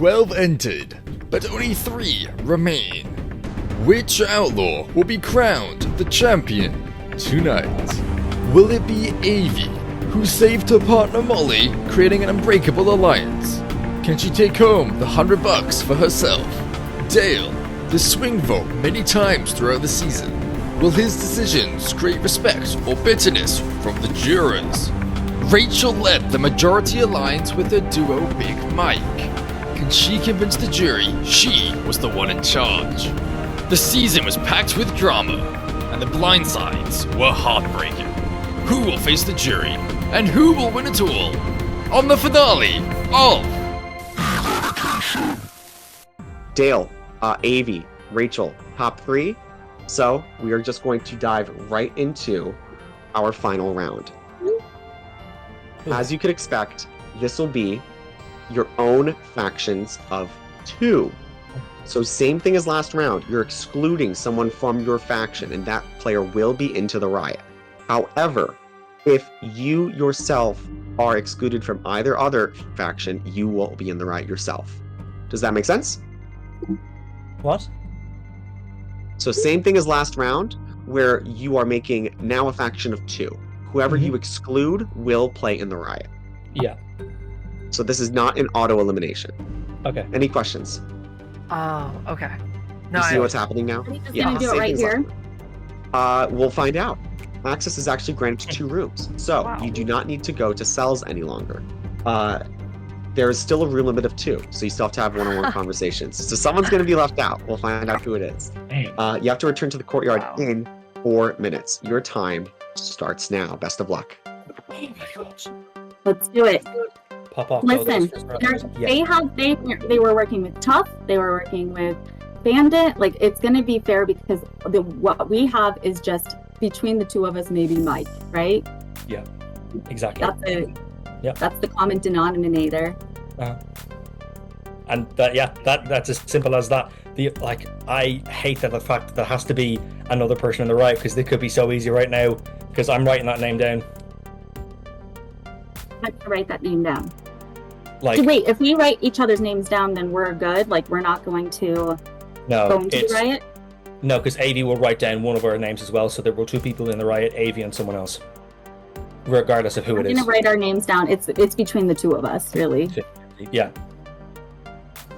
12 entered, but only 3 remain. Which outlaw will be crowned the champion tonight? Will it be Avie, who saved her partner Molly, creating an unbreakable alliance? Can she take home the $100 for herself? Dale, the swing vote many times throughout the season. Will his decisions create respect or bitterness from the jurors? Rachel led the majority alliance with her duo Big Mike. Can she convince the jury she was the one in charge? The season was packed with drama, and the blindsides were heartbreaking. Who will face the jury, and who will win it all? On the finale of Eradication. Dale, Avie, Rachel, top 3. So we are just going to dive right into our final round. As you could expect, this will be your own factions of 2. So same thing as last round, you're excluding someone from your faction, and that player will be into the riot. However, if you yourself are excluded from either other faction, you will be in the riot yourself. Does that make sense? What? So same thing as last round, where you are making now a faction of 2. Whoever you exclude will play in the riot. Yeah. So this is not an auto-elimination. Okay. Any questions? Oh, okay. You see what's happening now? Are you just gonna do it right here? We'll find out. Access is actually granted to 2 rooms, so Wow. you do not need to go to cells any longer. There is still a room limit of 2, so you still have to have one-on-one conversations. So someone's going to be left out. We'll find out who it is. You have to return to the courtyard in 4 minutes. Your time starts now. Best of luck. Oh my god. Let's do it. Pop off. Listen, they were working with Tuff, they were working with Bandit. Like, it's going to be fair because what we have is just between the 2 of us, maybe Mike, right? Yeah, exactly. That's it. Yep. That's the common denominator. And that's as simple as that. I hate that the fact that there has to be another person in the riot, because it could be so easy right now, because I'm writing that name down. I have to write that name down. Like, So wait, if we write each other's names down, then we're good? Like, we're not going to go into the riot? No, because Avie will write down one of our names as well, so there were 2 people in the riot, Avie and someone else. Regardless of who it is. We're going to write our names down. It's between the 2 of us, really. Yeah.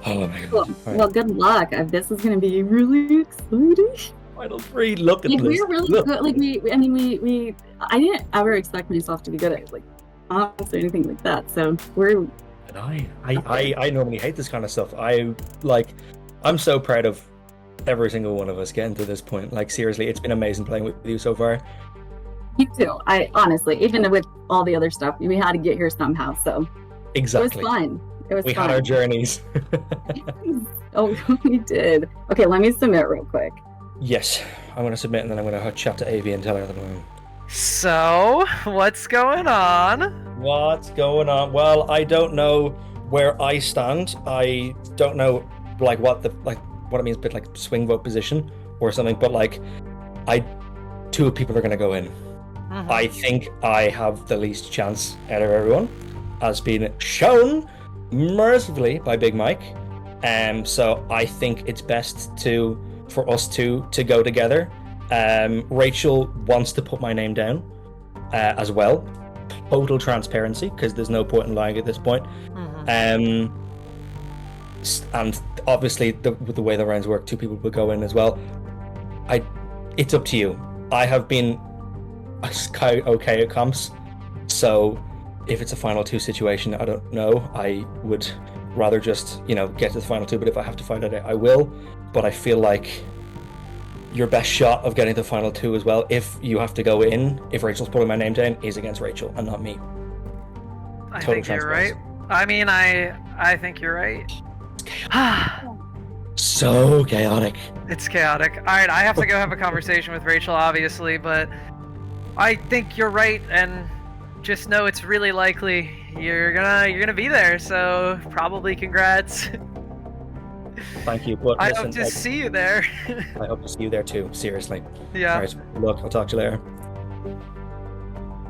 Oh my god. Cool. Right. Well, good luck. This is going to be really exciting. Final 3, look at Like, this. we're really Look. good. Like, I didn't ever expect myself to be good at, like, arms or anything like that. So we're... And I normally hate this kind of stuff. I'm so proud of every single one of us getting to this point. Like, seriously, it's been amazing playing with you so far. You too. I honestly, even with all the other stuff, we had to get here somehow. So Exactly. it was fun. We had our journeys. Oh, we did. Okay, let me submit real quick. Yes, I'm going to submit, and then I'm going to chat to Avie and tell her that I'm... So, what's going on? What's going on? Well, I don't know where I stand. I don't know what it means, but like swing vote position or something. But like, 2 people are going to go in. Mhm. I think I have the least chance out of everyone, as been shown mercifully by Big Mike. So I think it's best for us to go together. Rachel wants to put my name down as well. Total transparency, because there's no point in lying at this point. Mhm. And obviously, with the way the rounds work, 2 people will go in as well. It's up to you. I have been okay at comps, so if it's a final 2 situation, I don't know. I would rather just, get to the final 2, but if I have to find it out, I will. But I feel like your best shot of getting to the final 2 as well, if you have to go in, if Rachel's putting my name down, is against Rachel and not me. I Total think you're right. I mean, I think you're right. So chaotic. It's chaotic. Alright, I have to go have a conversation with Rachel, obviously, but I think you're right, and just know it's really likely you're gonna be there, so probably congrats. Thank you. But I listen, hope to see you there. I hope to see you there too, seriously. Yeah. Alright, look, I'll talk to you later.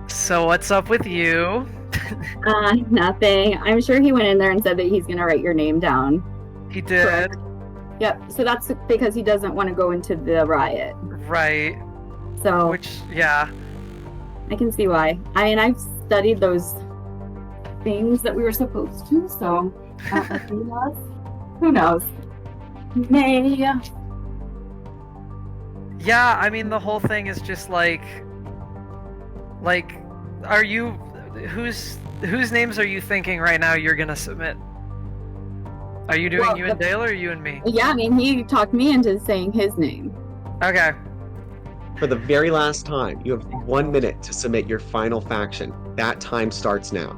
So what's up with you? Nothing. I'm sure he went in there and said that he's gonna write your name down. He did. Correct. Yep. So that's because he doesn't want to go into the riot. Right. So Which, yeah. I can see why. I mean, I've studied those things that we were supposed to. So who knows? May. Yeah, I mean, the whole thing is just like, are you, whose names are you thinking right now you're gonna submit? Are you doing you and Dale or you and me? Yeah, I mean, he talked me into saying his name. Okay. For the very last time, you have 1 minute to submit your final faction. That time starts now.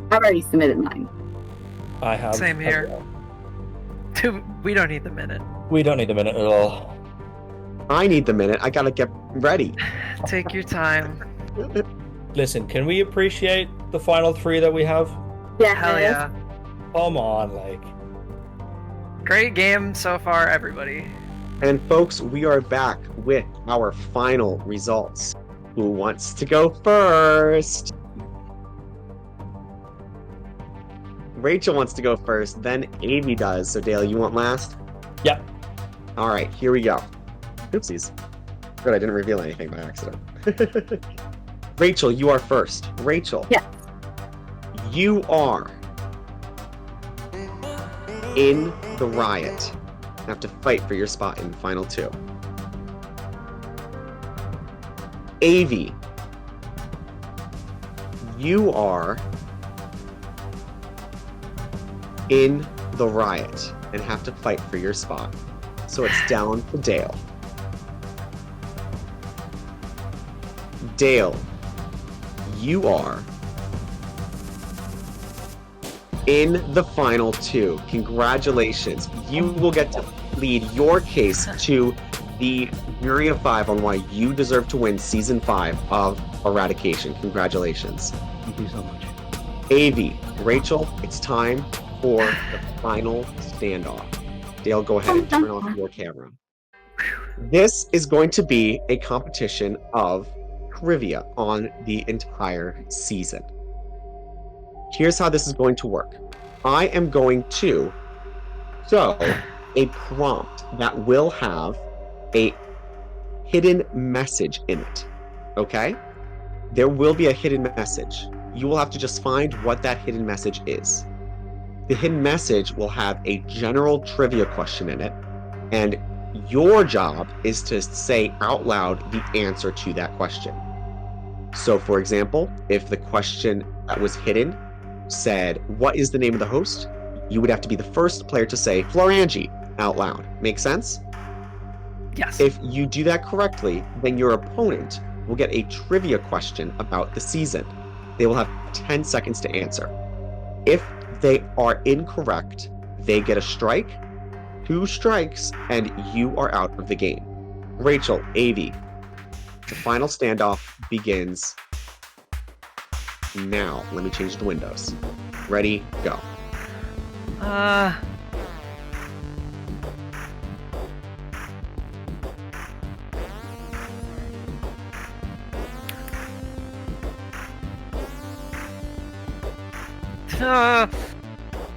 I've already submitted mine. I have. Same here. We don't need the minute. We don't need a minute at all. I need the minute. I gotta get ready. Take your time. Listen, can we appreciate the final 3 that we have? Yeah. Hell yeah. Come on, like. Great game so far, everybody. And folks, we are back with our final results. Who wants to go first? Rachel wants to go first, then Avie does. So Dale, you want last? Yep. All right, here we go. Oopsies. Good, I didn't reveal anything by accident. Rachel, you are first. Rachel. Yes. You are in the riot. You have to fight for your spot in the final 2. Avie, you are in the riot and have to fight for your spot. So it's down to Dale. Dale, you are in the final 2. Congratulations. You will get to lead your case to the jury of 5 on why you deserve to win season 5 of Eradication. Congratulations. Thank you so much. Avie, Rachel, it's time for the final standoff. Dale, go ahead and turn off your camera. This is going to be a competition of trivia on the entire season. Here's how this is going to work. I am going to show a prompt that will have a hidden message in it. Okay? There will be a hidden message. You will have to just find what that hidden message is. The hidden message will have a general trivia question in it, and your job is to say out loud the answer to that question. So, for example, if the question that was hidden said, "What is the name of the host?" you would have to be the first player to say Florangi out loud. Make sense? Yes. If you do that correctly, then your opponent will get a trivia question about the season. They will have 10 seconds to answer. If they are incorrect, they get a strike, 2 strikes, and you are out of the game. Rachel, Avie, the final standoff begins now. Let me change the windows. Ready, go.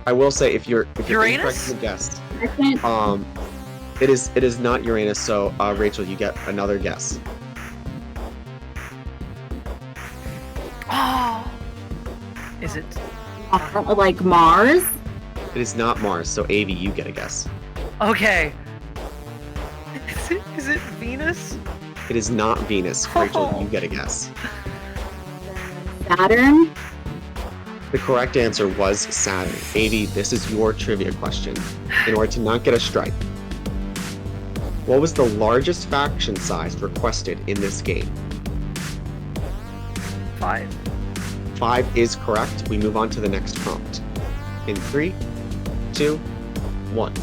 I will say if you're Uranus? incorrect in the guess, I can't. it is not Uranus. So Rachel, you get another guess. Oh. Is it? Like Mars? It is not Mars. So Avie, you get a guess. Okay. Is it Venus? It is not Venus. Rachel, you get a guess. Saturn? The correct answer was Saturn. Avie, this is your trivia question. In order to not get a strike, what was the largest faction size requested in this game? 5. 5 is correct. We move on to the next prompt. In 3, 2, 1.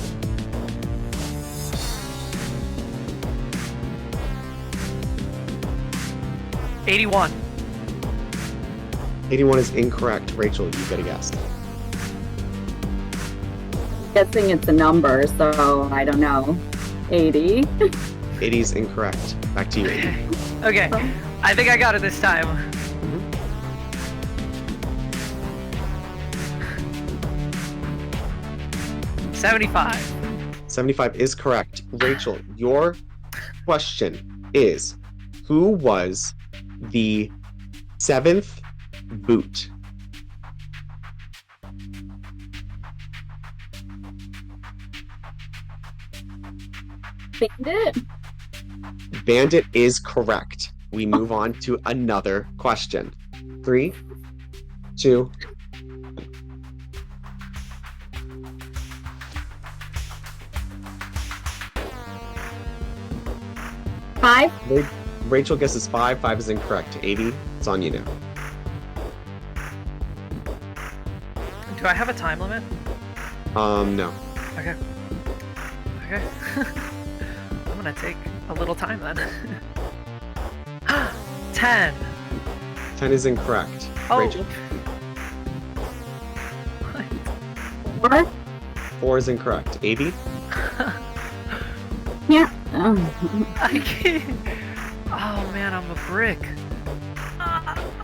$81. 81 is incorrect. Rachel, you get a guess. Guessing it's a number, so I don't know. 80? 80 is incorrect. Back to you, Avie. Okay. I think I got it this time. 75. 75 is correct. Rachel, your question is, who was the 7th boot? Bandit. Bandit is correct. We move on to another question. 3, 2. Five. Rachel guesses 5. 5 is incorrect. Avie, it's on you now. Do I have a time limit? No. Okay. Okay. I'm gonna take a little time then. 10. 10 is incorrect. Oh. Rachel? 4. 4 is incorrect. Avie? Yeah. I can't. Oh man, I'm a brick.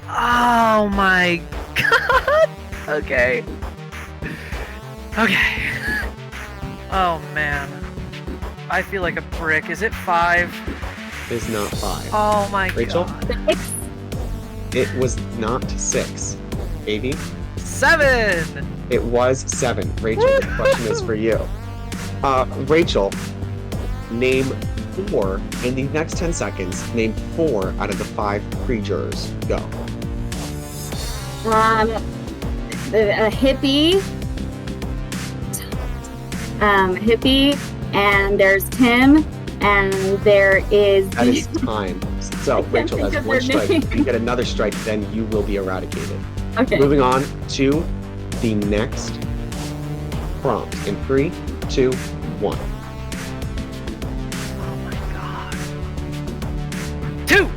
Oh my god. Okay. Okay. Oh man. I feel like a brick. Is it 5? Is not 5. Oh my Rachel? god. 6. It was not 6. Avie? 7. It was 7. Rachel, the question is for you. Rachel, name 4 in the next 10 seconds. Name 4 out of the 5 pre-jurors. Go. A hippie. Hippie, and there's Tim, and there is. That is time. So, Rachel, think that's of 1 their strike. name. If you get another strike, then you will be eradicated. Okay. Moving on to the next prompt in 3, 2, 1. Oh my god. 2.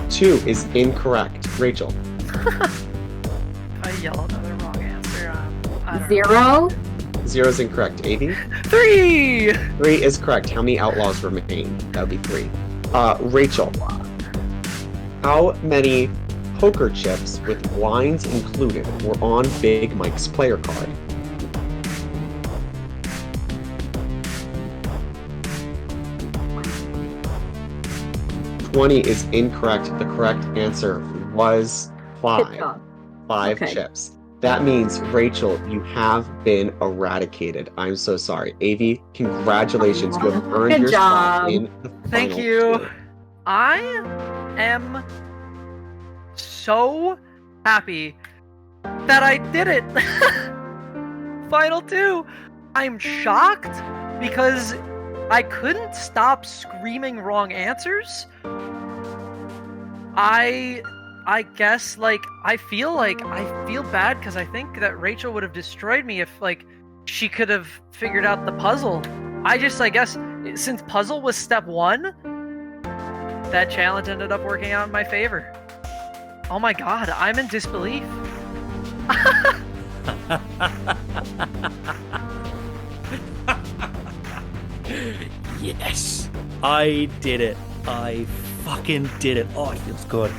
2 is incorrect. Rachel? If I yell another wrong answer, I don't 0. 0 is incorrect. Avie? know. 3. 3 is correct. How many outlaws remain? That would be 3. Rachel, how many poker chips with blinds included were on Big Mike's player card? $20 is incorrect. The correct answer was 5. Good job. 5 Okay. chips. That means, Rachel, you have been eradicated. I'm so sorry. Avie, congratulations. You have earned Good your spot job. in the Thank final you. two. I am so happy that I did it. Final 2. I'm shocked because I couldn't stop screaming wrong answers. I guess, like, I feel bad because I think that Rachel would have destroyed me if, like, she could have figured out the puzzle. I guess, since puzzle was step 1, that challenge ended up working out in my favor. Oh my god, I'm in disbelief. Yes, I did it. I fucking did it. Oh, it feels good.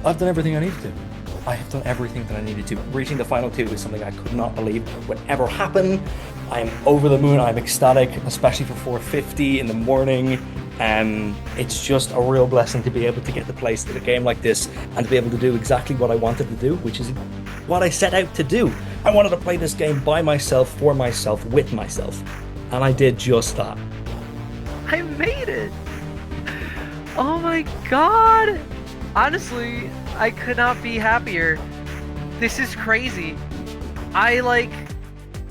I've done everything I needed to. I have done everything that I needed to. Reaching the final 2 is something I could not believe would ever happen. I'm over the moon. I'm ecstatic, especially for 4:50 in the morning. It's just a real blessing to be able to get to play a game like this and to be able to do exactly what I wanted to do, which is what I set out to do. I wanted to play this game by myself, for myself, with myself. And I did just that. I made it! Oh my god! Honestly, I could not be happier. This is crazy. I'm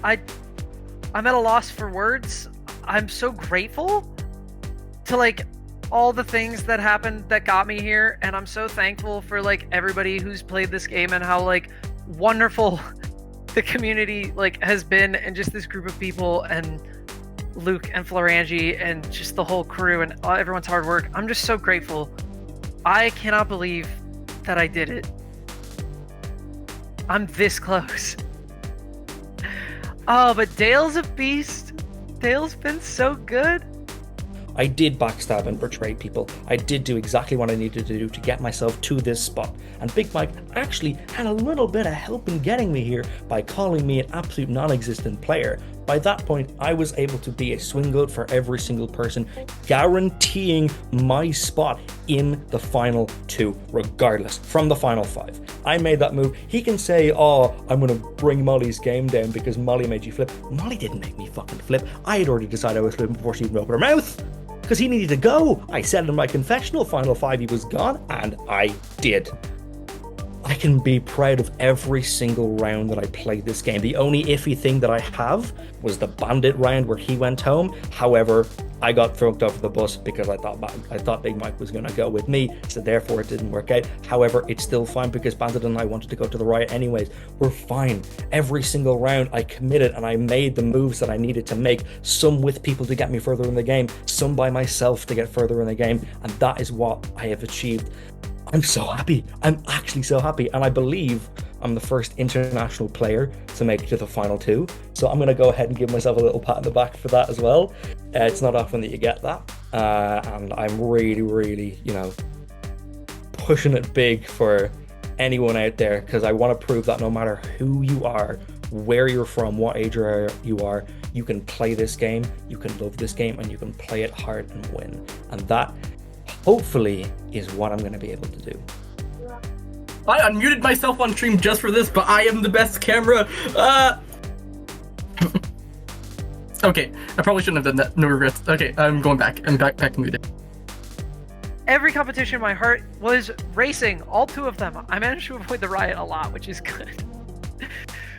at a loss for words. I'm so grateful to, like, all the things that happened that got me here, and I'm so thankful for, like, everybody who's played this game and how, like, wonderful the community, like, has been, and just this group of people, and Luke and Florangi and just the whole crew and everyone's hard work. I'm just so grateful. I cannot believe that I did it. I'm this close. Oh, but Dale's a beast. Dale's been so good. I did backstab and betray people. I did do exactly what I needed to do to get myself to this spot. And Big Mike actually had a little bit of help in getting me here by calling me an absolute non-existent player. By that point, I was able to be a swing goat for every single person, guaranteeing my spot in the final 2, regardless, from the final 5. I made that move. He can say, oh, I'm going to bring Molly's game down because Molly made you flip. Molly didn't make me fucking flip. I had already decided I was flipping before she even opened her mouth. Because he needed to go. I said in my confessional, final 5, he was gone, and I did. I can be proud of every single round that I played this game. The only iffy thing that I have was the Bandit round where he went home. However, I got thrown off the bus because I thought Big Mike was going to go with me, so therefore it didn't work out. However, it's still fine because Bandit and I wanted to go to the riot anyways. We're fine. Every single round I committed and I made the moves that I needed to make, some with people to get me further in the game, some by myself to get further in the game, and that is what I have achieved. I'm so happy. I'm actually so happy. And I believe I'm the first international player to make it to the final 2. So I'm going to go ahead and give myself a little pat on the back for that as well. It's not often that you get that. And I'm really, really, pushing it big for anyone out there, because I want to prove that no matter who you are, where you're from, what age you are, you can play this game, you can love this game, and you can play it hard and win. And that, hopefully, is what I'm going to be able to do. I unmuted myself on stream just for this, but I am the best camera. Okay, I probably shouldn't have done that. No regrets. Okay, I'm going back. I'm back muted. Every competition, my heart was racing. All 2 of them. I managed to avoid the riot a lot, which is good.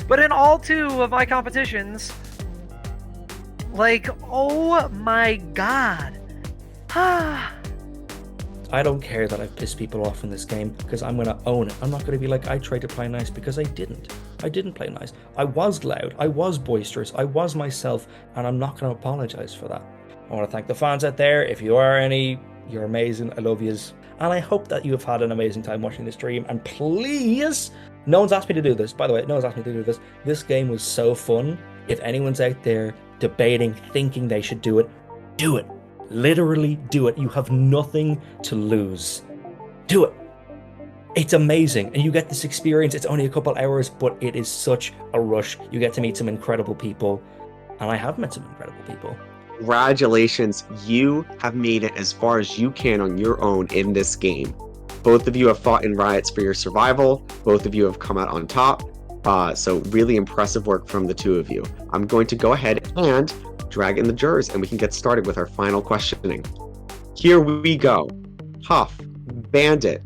But in all 2 of my competitions, oh my god. I don't care that I've pissed people off in this game, because I'm going to own it. I'm not going to be like, I tried to play nice, because I didn't. I didn't play nice. I was loud. I was boisterous. I was myself, and I'm not going to apologize for that. I want to thank the fans out there. If you are any, you're amazing. I love yous. And I hope that you have had an amazing time watching this stream. And please, no one's asked me to do this. By the way, no one's asked me to do this. This game was so fun. If anyone's out there debating, thinking they should do it, do it. Literally do it. You have nothing to lose. Do it. It's amazing, and you get this experience. It's only a couple hours, but it is such a rush. You get to meet some incredible people, and I have met some incredible people. Congratulations, you have made it as far as you can on your own in this game. Both of you have fought in riots for your survival. Both of you have come out on top. So really impressive work from the 2 of you. I'm going to go ahead and drag in the jurors, and we can get started with our final questioning. Here we go. Tuff, Bandit,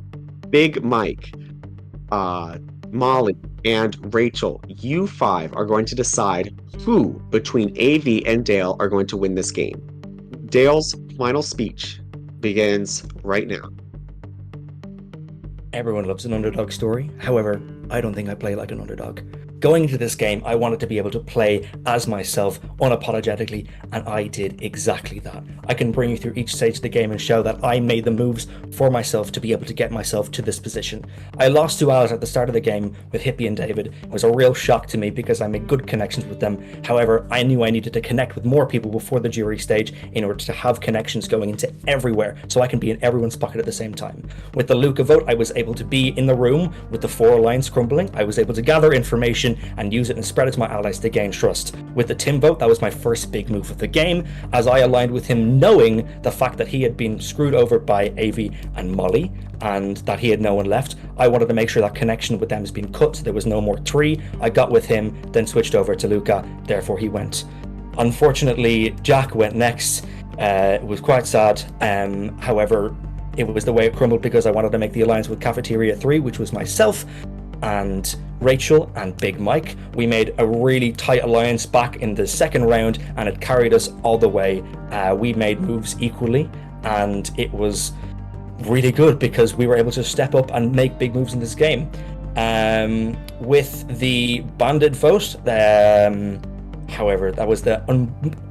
Big Mike, Molly, and Rachel, you 5 are going to decide who between Avie and Dale are going to win this game. Dale's final speech begins right now. Everyone loves an underdog story. However, I don't think I play like an underdog. Going into this game, I wanted to be able to play as myself, unapologetically, and I did exactly that. I can bring you through each stage of the game and show that I made the moves for myself to be able to get myself to this position. I lost 2 hours at the start of the game with Hippie and David. It was a real shock to me because I made good connections with them. However, I knew I needed to connect with more people before the jury stage in order to have connections going into everywhere, so I can be in everyone's pocket at the same time. With the Luka vote, I was able to be in the room with the 4 alliance crumbling. I was able to gather information and use it and spread it to my allies to gain trust. With the Tim vote, that was my first big move of the game, as I aligned with him knowing the fact that he had been screwed over by Avie and Molly, and that he had no one left. I wanted to make sure that connection with them has been cut, so there was no more 3. I got with him, then switched over to Luka, therefore he went. Unfortunately, Jack went next. It was quite sad. However, it was the way it crumbled because I wanted to make the alliance with Cafeteria 3, which was myself and Rachel and Big Mike. We made a really tight alliance back in the second round, and it carried us all the way. We made moves equally, and it was really good because we were able to step up and make big moves in this game. With the Bandit vote, however, that was the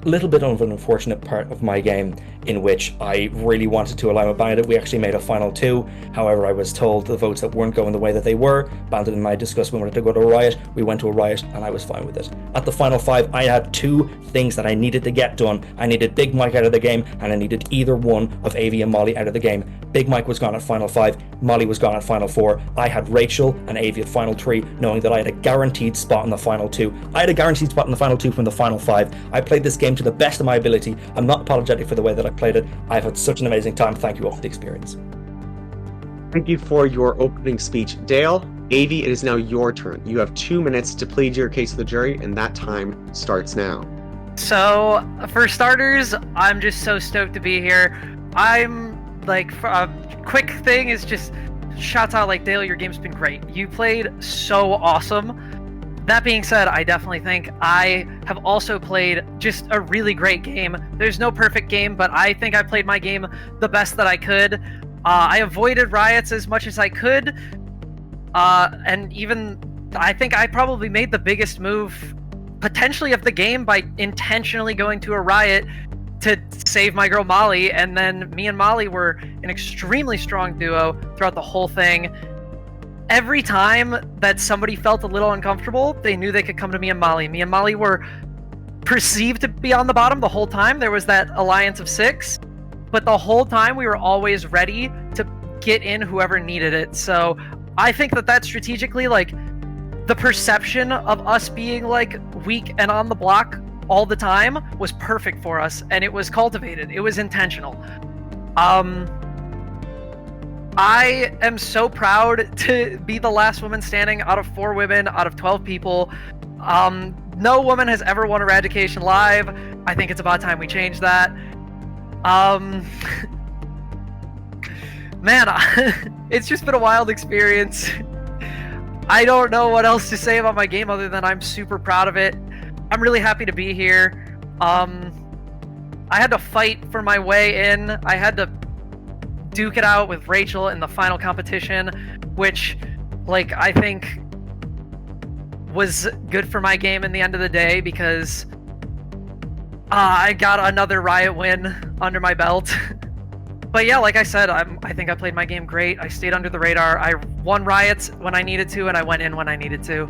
little bit of an unfortunate part of my game. in which I really wanted to align with Bandit. We actually made a final 2. However, I was told the votes that weren't going the way that they were. Bandit and I discussed we wanted to go to a riot. We went to a riot, and I was fine with it. At the final 5, I had 2 things that I needed to get done. I needed Big Mike out of the game, and I needed either one of Avie and Molly out of the game. Big Mike was gone at final 5. Molly was gone at final 4. I had Rachel and Avie at final 3, knowing that I had a guaranteed spot in the final 2. I had a guaranteed spot in the final 2 from the final 5. I played this game to the best of my ability. I'm not apologetic for the way that I played it. I've had such an amazing time. Thank you all for the experience. Thank you for your opening speech. Dale, Avie, it is now your turn. You have 2 minutes to plead your case to the jury, and that time starts now. So, for starters, I'm just so stoked to be here. I'm, like, a quick thing is just, shouts out, like, Dale, your game's been great. You played so awesome. That being said, I definitely think I have also played just a really great game. There's no perfect game, but I think I played my game the best that I could. I avoided riots as much as I could, and even I think I probably made the biggest move potentially of the game by intentionally going to a riot to save my girl Molly, and then me and Molly were an extremely strong duo throughout the whole thing. Every time that somebody felt a little uncomfortable, they knew they could come to me and Molly. Me and Molly were perceived to be on the bottom the whole time. There was that alliance of 6, but the whole time we were always ready to get in whoever needed it. So I think that strategically, like, the perception of us being, like, weak and on the block all the time was perfect for us, and it was cultivated. It was intentional. I am so proud to be the last woman standing out of 4 women, out of 12 people. No woman has ever won Eradication live. I think it's about time we change that. Man, it's just been a wild experience. I don't know what else to say about my game other than I'm super proud of it. I'm really happy to be here. I had to fight for my way in. I had to duke it out with Rachel in the final competition, which, like, I think was good for my game in the end of the day, because I got another riot win under my belt. But yeah, like I said, I think I played my game great. I stayed under the radar. I won riots when I needed to, and I went in when I needed to.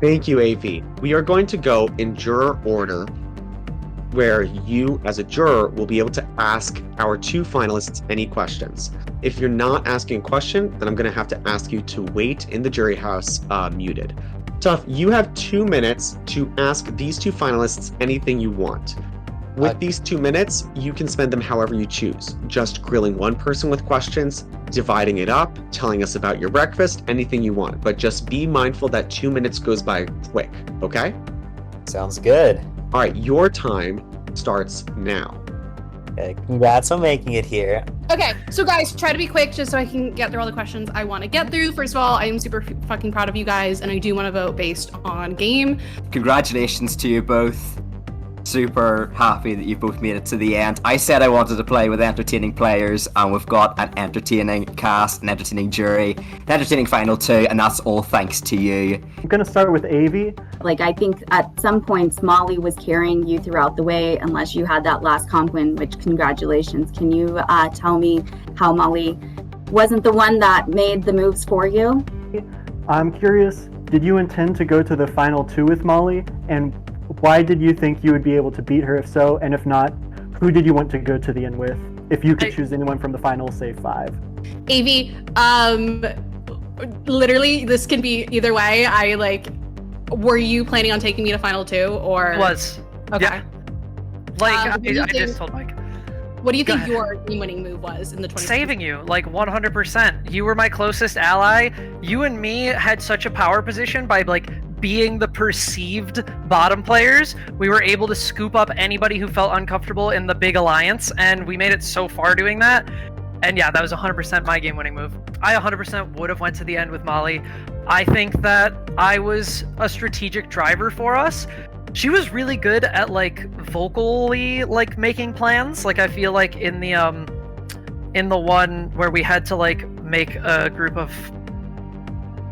Thank you, Avie. We are going to go in juror order, where you, as a juror, will be able to ask our 2 finalists any questions. If you're not asking a question, then I'm going to have to ask you to wait in the jury house muted. Tuff, you have 2 minutes to ask these 2 finalists anything you want. With these 2 minutes, you can spend them however you choose. Just grilling one person with questions, dividing it up, telling us about your breakfast, anything you want. But just be mindful that 2 minutes goes by quick, okay? Sounds good. All right, your time starts now. Okay, congrats on making it here. Okay, so guys, try to be quick just so I can get through all the questions I want to get through. First of all, I am super fucking proud of you guys, and I do want to vote based on game. Congratulations to you both. Super happy that you both made it to the end. I said I wanted to play with entertaining players, and we've got an entertaining cast, an entertaining jury, an entertaining final 2, and that's all thanks to you. I'm gonna start with Avie. Like, I think at some points Molly was carrying you throughout the way, unless you had that last conk win, which congratulations. Can you tell me how Molly wasn't the one that made the moves for you? I'm curious, did you intend to go to the final 2 with Molly? And why did you think you would be able to beat her if so? And if not, who did you want to go to the end with? If you could choose anyone from the final, say 5. Avie, literally, this can be either way. Were you planning on taking me to final 2, or? Was. Okay. Yeah. Like, I just told Mike. What do you think your game-winning move was in the 20? Saving you, like 100%. You were my closest ally. You and me had such a power position by, like, being the perceived bottom players. We were able to scoop up anybody who felt uncomfortable in the big alliance, and we made it so far doing that. And yeah, that was 100% my game-winning move. I 100% would have went to the end with Molly. I think that I was a strategic driver for us. She was really good at, like, vocally, like, making plans. Like, I feel like in the one where we had to, like, make a group of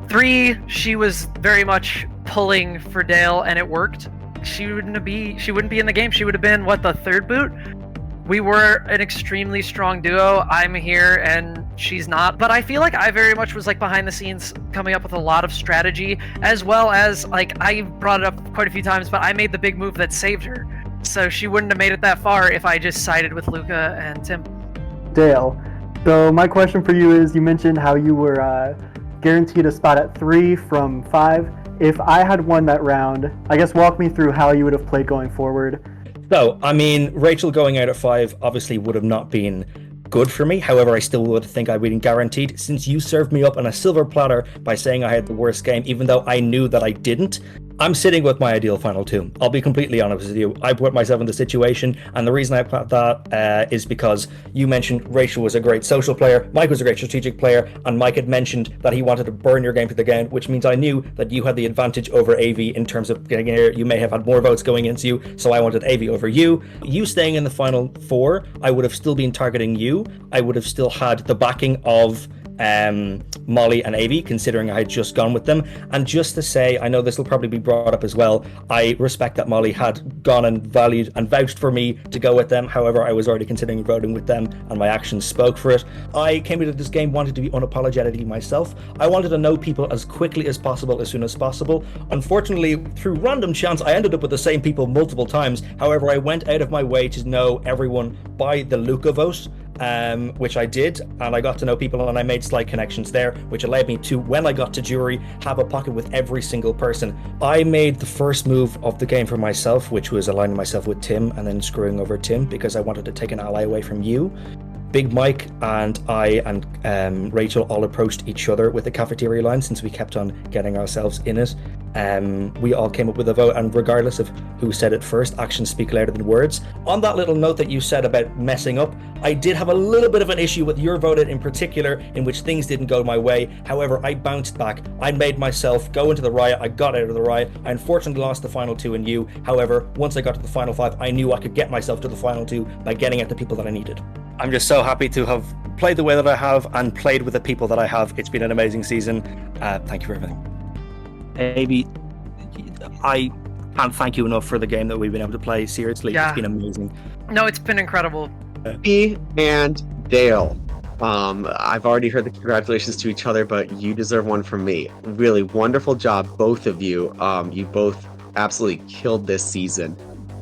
3, she was very much pulling for Dale, and it worked. she wouldn't be in the game. She would have been the third boot. We were an extremely strong duo. I'm here and she's not. But I feel like I very much was behind the scenes coming up with a lot of strategy, as well as I brought it up quite a few times, but I made the big move that saved her. So she wouldn't have made it that far if I just sided with Luka and Tim. Dale, so my question for you is, you mentioned how you were guaranteed a spot at 3 from 5. If I had won that round, I guess walk me through how you would have played going forward. So, I mean, Rachel going out at 5 obviously would have not been good for me. However, I still would think I'd been guaranteed, since you served me up on a silver platter by saying I had the worst game, even though I knew that I didn't. I'm sitting with my ideal final 2. I'll be completely honest with you. I put myself in the situation, and the reason I put that is because you mentioned Rachel was a great social player, Mike was a great strategic player, and Mike had mentioned that he wanted to burn your game to the ground, which means I knew that you had the advantage over Avie in terms of getting here. You may have had more votes going into you, so I wanted Avie over you. You staying in the final 4, I would have still been targeting you. I would have still had the backing of Molly and Avie, considering I had just gone with them. And just to say, I know this will probably be brought up as well, I respect that Molly had gone and valued and vouched for me to go with them. However, I was already considering voting with them, and my actions spoke for it. I came into this game wanting to be unapologetically myself. I wanted to know people as quickly as possible, as soon as possible. Unfortunately, through random chance, I ended up with the same people multiple times. However, I went out of my way to know everyone by the Luka vote, which I did, and I got to know people, and I made slight connections there, which allowed me to, when I got to jury, have a pocket with every single person. I made the first move of the game for myself, which was aligning myself with Tim and then screwing over Tim, because I wanted to take an ally away from you. Big Mike and I and Rachel all approached each other with the cafeteria line, since we kept on getting ourselves in it. We all came up with a vote, and regardless of who said it first, actions speak louder than words. On that little note that you said about messing up, I did have a little bit of an issue with your vote in particular, in which things didn't go my way. However, I bounced back. I made myself go into the riot. I got out of the riot. I unfortunately lost the final 2 in you. However, once I got to the final 5, I knew I could get myself to the final 2 by getting at the people that I needed. I'm just so happy to have played the way that I have and played with the people that I have. It's been an amazing season. Thank you for everything. Avie, I can't thank you enough for the game that we've been able to play. Seriously, It's been amazing. No, it's been incredible. Me and Dale, I've already heard the congratulations to each other, but you deserve one from me. Really wonderful job, both of you. You both absolutely killed this season.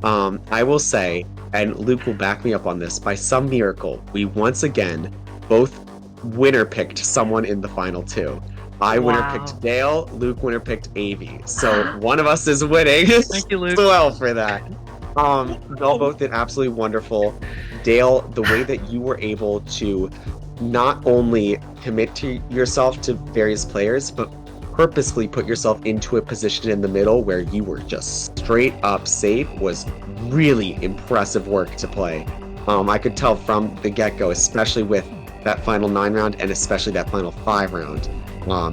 I will say, and Luke will back me up on this, by some miracle, we once again both winner picked someone in the final 2. I winner picked Dale, Luke winner picked Avie. So one of us is winning. Thank you, Luke. Well for that. Y'all both did absolutely wonderful. Dale, the way that you were able to not only commit to yourself to various players, but purposely put yourself into a position in the middle where you were just straight up safe, was really impressive work to play. I could tell from the get-go, especially with that final 9 round and especially that final 5 round.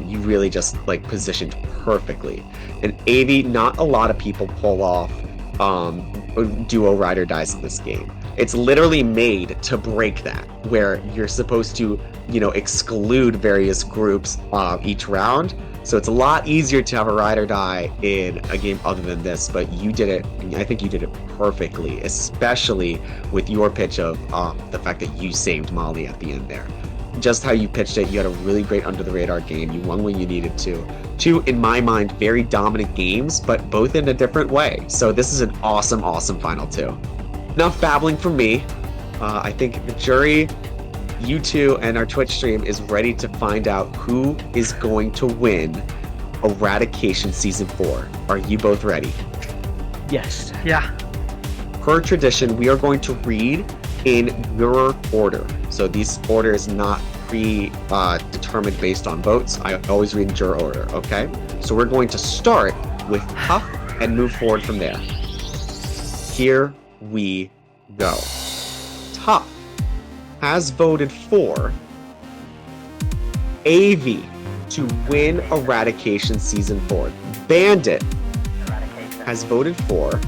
You really just positioned perfectly. And Avie, not a lot of people pull off duo ride or dies in this game. It's literally made to break that, where you're supposed to, exclude various groups each round. So it's a lot easier to have a ride or die in a game other than this, but you did it. I think you did it perfectly, especially with your pitch of the fact that you saved Molly at the end there. Just how you pitched it, you had a really great under-the-radar game. You won when you needed to. 2, in my mind, very dominant games, but both in a different way. So this is an awesome, awesome final 2. Enough babbling from me. I think the jury, you two, and our Twitch stream is ready to find out who is going to win Eradication Season 4. Are you both ready? Yes. Yeah. Per tradition, we are going to read in juror order. So this order is not determined based on votes. I always read in juror order, okay? So we're going to start with Tuff and move forward from there. Here we go. Tuff has voted for Avie to win Eradication Season 4. Bandit has voted for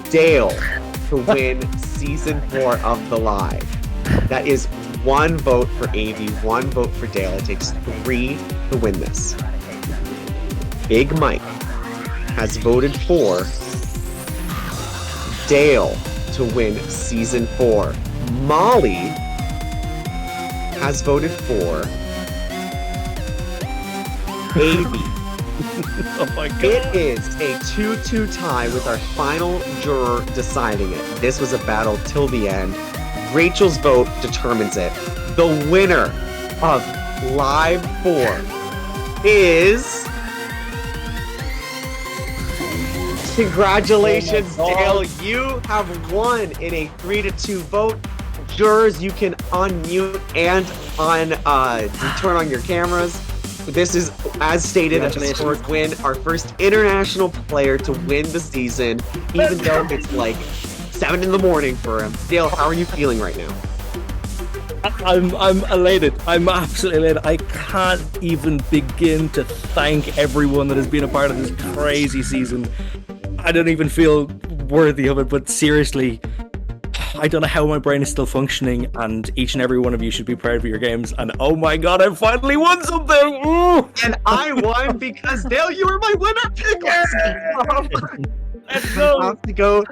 Dale to win Season 4 of the Live. That is 1 vote for Avie, 1 vote for Dale. It takes 3 to win this. Big Mike has voted for Dale to win Season 4. Molly has voted for Avie. Oh my god. It is a 2-2 tie with our final juror deciding it. This was a battle till the end. Rachel's vote determines it. The winner of Live 4 is... Congratulations, Dale. You have won in a 3-2 vote. Jurors, you can unmute and turn on your cameras. This is, as stated, a historic win. Our first international player to win the season, even though it's like 7 in the morning for him. Dale, how are you feeling right now? I'm elated. I'm absolutely elated. I can't even begin to thank everyone that has been a part of this crazy season. I don't even feel worthy of it, but seriously, I don't know how my brain is still functioning, and each and every one of you should be proud of your games. And oh my god, I finally won something! Ooh! And I won because Dale, you were my winner pick. Let's go! I have to go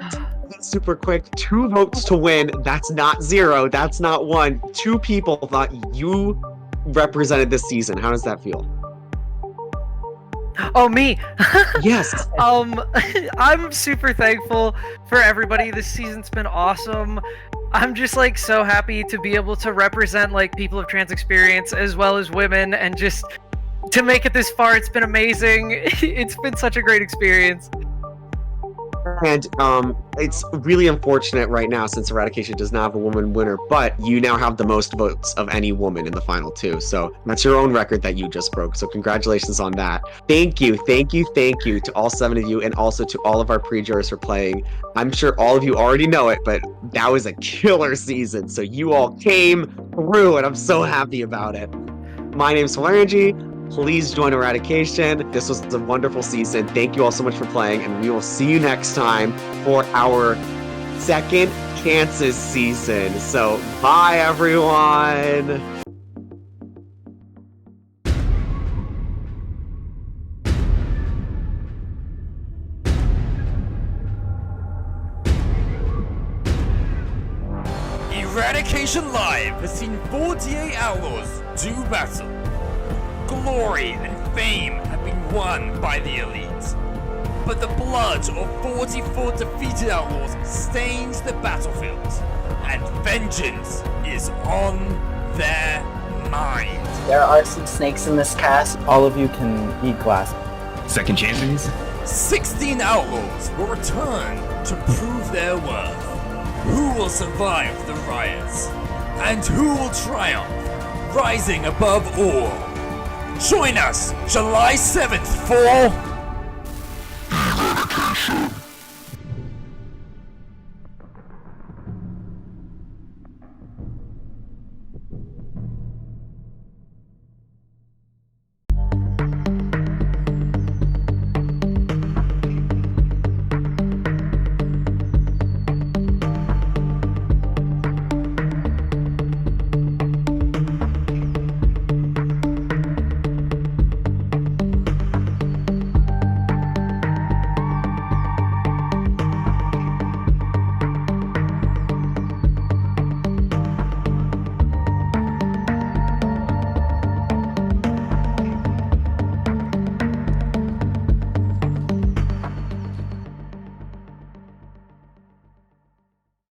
super quick. 2 votes to win. That's not 0. That's not 1. 2 people thought you represented this season. How does that feel? Oh, me. Yes. I'm super thankful for everybody. This season's been awesome. I'm just like so happy to be able to represent like people of trans experience as well as women, and just to make it this far. It's been amazing. It's been such a great experience. And it's really unfortunate right now since Eradication does not have a woman winner, but you now have the most votes of any woman in the final 2. So that's your own record that you just broke. So congratulations on that. Thank you to all 7 of you, and also to all of our pre-jurors for playing. I'm sure all of you already know it, but that was a killer season. So you all came through, and I'm so happy about it. My name's Phalange. Please join Eradication. This was a wonderful season. Thank you all so much for playing, and we will see you next time for our second chances season. So, bye everyone! Eradication Live has seen 48 outlaws do battle. Glory and fame have been won by the elites, but the blood of 44 defeated outlaws stains the battlefield, and vengeance is on their mind. There are some snakes in this cast. All of you can eat glass. Second chances? 16 outlaws will return to prove their worth. Who will survive the riots? And who will triumph, rising above all? Join us July 7th for